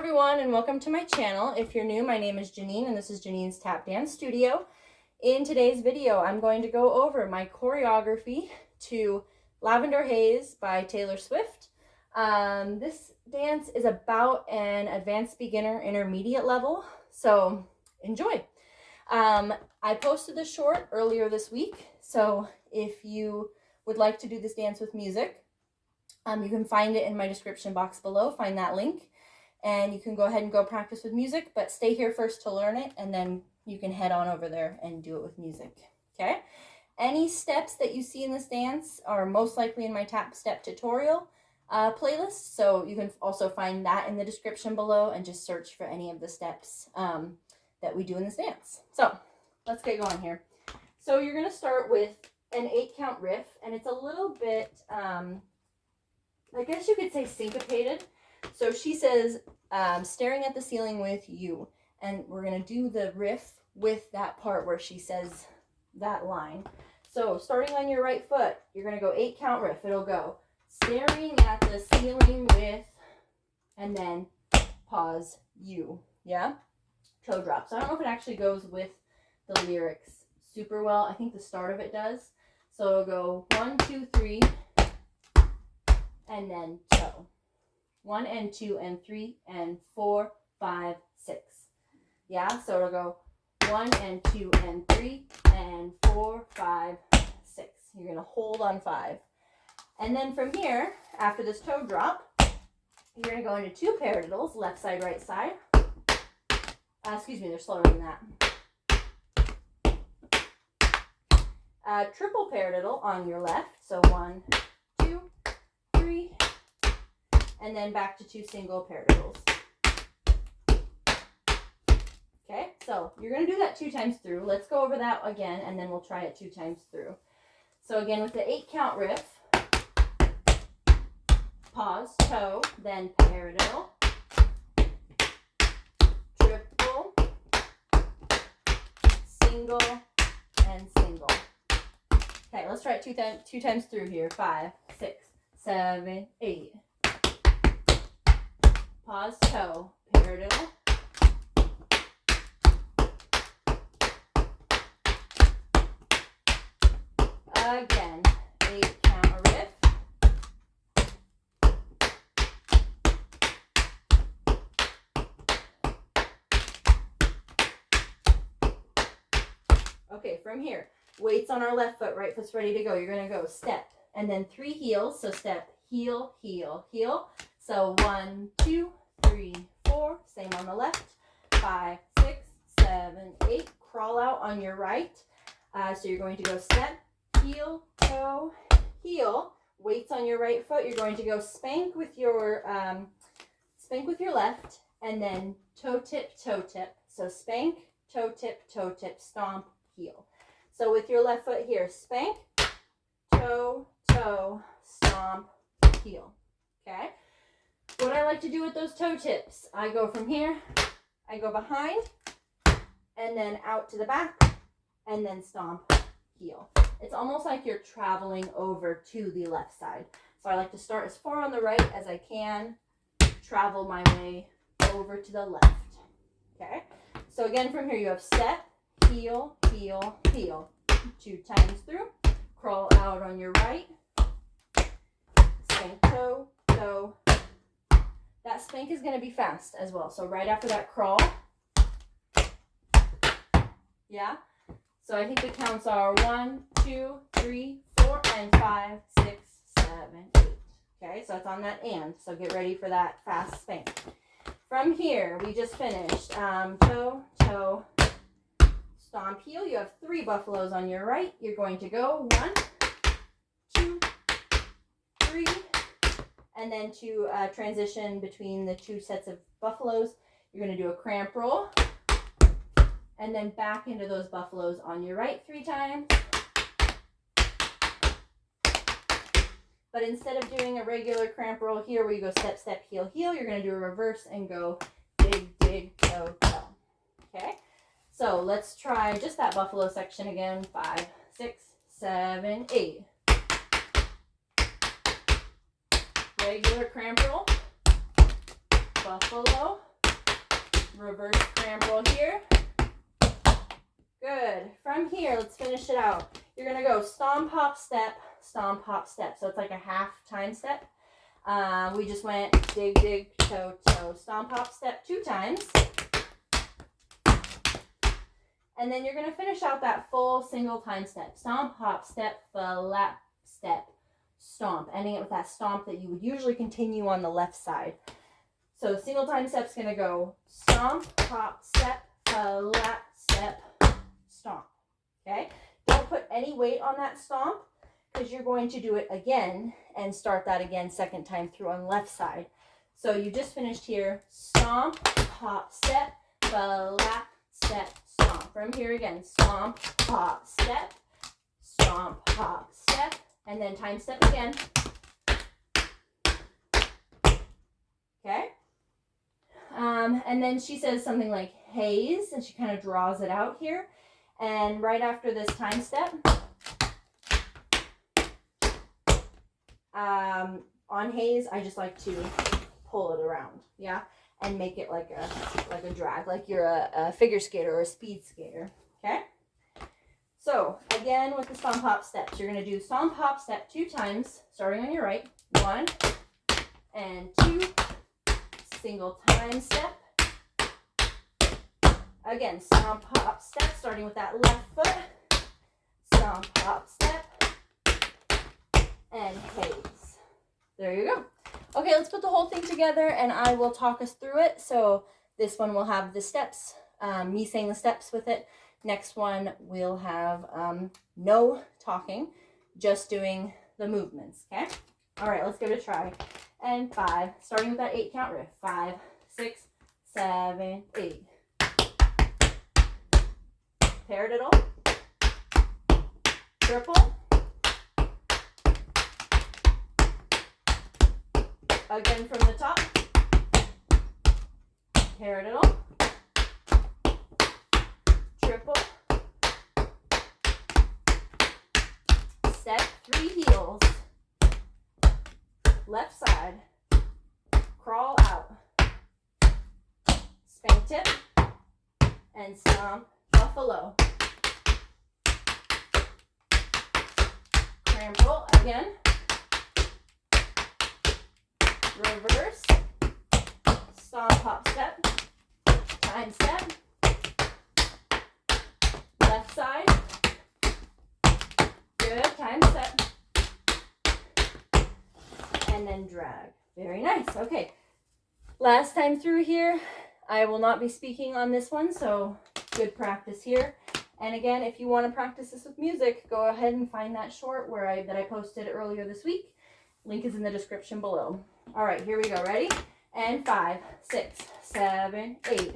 everyone, and welcome to my channel. If you're new, my name is Janine and this is Janine's Tap Dance Studio. In today's video, I'm going to go over my choreography to Lavender Haze by Taylor Swift. This dance is about an advanced beginner intermediate level, so enjoy. I posted this short earlier this week, so if you would like to do this dance with music, you can find it in my description box below. Find that link. And you can go ahead and go practice with music, but stay here first to learn it, and then you can head on over there and do it with music, okay? Any steps that you see in this dance are most likely in my tap step tutorial playlist, so you can also find that in the description below and just search for any of the steps that we do in this dance. So let's get going here. So you're gonna start with an 8-count riff, and it's a little bit, I guess you could say syncopated. So she says, staring at the ceiling with you. And we're going to do the riff with that part where she says that line. So starting on your right foot, you're going to go 8-count riff. It'll go staring at the ceiling with, and then pause you. Yeah? Toe drop. So I don't know if it actually goes with the lyrics super well. I think the start of it does. So it'll go 1, 2, 3, and then toe. 1 and 2 and 3 and 4, 5, 6. Yeah, so it'll go 1 and 2 and 3 and 4, 5, 6. You're going to hold on 5. And then from here, after this toe drop, you're going to go into 2 paradiddles, left side, right side. Excuse me, they're slower than that. Triple paradiddle on your left. So 1, 2, 3, and then back to 2 single paradiddles. Okay, so you're going to do that 2 times through. Let's go over that again, and then we'll try it 2 times through. So again, with the 8-count riff, pause, toe, then paradiddle, triple, single, and single. Okay, let's try it 2 times through here. 5, 6, 7, 8. Pause, toe, paradiddle, again, 8-count riff, okay, from here, weights on our left foot, right foot's ready to go. You're going to go step, and then 3 heels, so step, heel, heel, heel. So 1, 2, 3, 4, same on the left, 5, 6, 7, 8, crawl out on your right. So you're going to go step, heel, toe, heel, weights on your right foot. You're going to go spank with your left, and then toe tip, so spank, toe tip, stomp, heel. So with your left foot here, spank, toe, stomp, heel, okay? What I like to do with those toe tips, I go from here, I go behind, and then out to the back, and then stomp, heel. It's almost like you're traveling over to the left side. So I like to start as far on the right as I can, travel my way over to the left, okay? So again, from here you have step, heel, heel, heel. 2 times through, crawl out on your right, spank, toe, toe. That spank is going to be fast as well. So right after that crawl, yeah. So I think the counts are 1, 2, 3, 4, and 5, 6, 7, 8. Okay, so it's on that and. So get ready for that fast spank. From here, we just finished toe, toe, stomp, heel. You have 3 buffaloes on your right. You're going to go 1, 2, 3. And then to transition between the 2 sets of buffaloes, you're going to do a cramp roll. And then back into those buffaloes on your right 3 times. But instead of doing a regular cramp roll here where you go step, step, heel, heel, you're going to do a reverse and go dig, dig, toe, toe. Okay? So let's try just that buffalo section again. 5, 6, 7, 8. Regular cramp roll, buffalo, reverse cramp roll here. Good. From here, let's finish it out. You're going to go stomp, hop, step, stomp, hop, step. So it's like a half time step. We just went dig, dig, toe, toe, stomp, hop, step 2 times. And then you're going to finish out that full single time step. Stomp, hop, step, flap, step, stomp. Ending it with that stomp that you would usually continue on the left side. So single time step's going to go stomp, hop, step, flap, step, stomp. Okay? Don't put any weight on that stomp because you're going to do it again and start that again second time through on the left side. So you just finished here. Stomp, hop, step, flap, step, stomp. From here again. Stomp, hop, step, stomp, hop, step, and then time step again. Okay? And then she says something like haze, and she kind of draws it out here. And right after this time step, on haze, I just like to pull it around, yeah, and make it like a drag, like you're a figure skater or a speed skater, okay? So again, with the stomp hop steps, you're going to do stomp hop step 2 times, starting on your right. 1 and 2, single time step. Again, stomp hop step, starting with that left foot. Stomp hop step and haze. There you go. Okay, let's put the whole thing together and I will talk us through it. So this one will have the steps, me saying the steps with it. Next one we'll have no talking, just doing the movements, okay? All right, let's give it a try. And 5, starting with that 8 count riff. 5, 6, 7, 8. Paradiddle. Triple. Again from the top. Paradiddle. Triple. Step 3 heels. Left side. Crawl out. Spank tip. And stomp buffalo. Cramp roll again. Reverse. Stomp hop step. Time step. Left side. Good. Time step. And then drag. Very nice. Okay. Last time through here, I will not be speaking on this one, so good practice here. And again, if you want to practice this with music, go ahead and find that short that I posted earlier this week. Link is in the description below. All right, here we go. Ready? And 5, 6, 7, 8.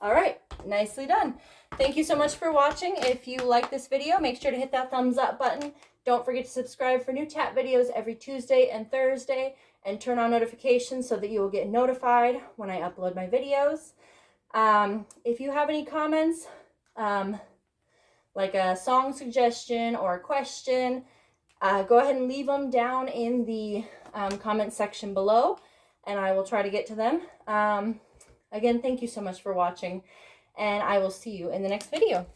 All right, nicely done. Thank you so much for watching. If you like this video, make sure to hit that thumbs up button. Don't forget to subscribe for new tap videos every Tuesday and Thursday, and turn on notifications so that you will get notified when I upload my videos. If you have any comments, like a song suggestion or a question, go ahead and leave them down in the comment section below, and I will try to get to them. Again, thank you so much for watching, and I will see you in the next video.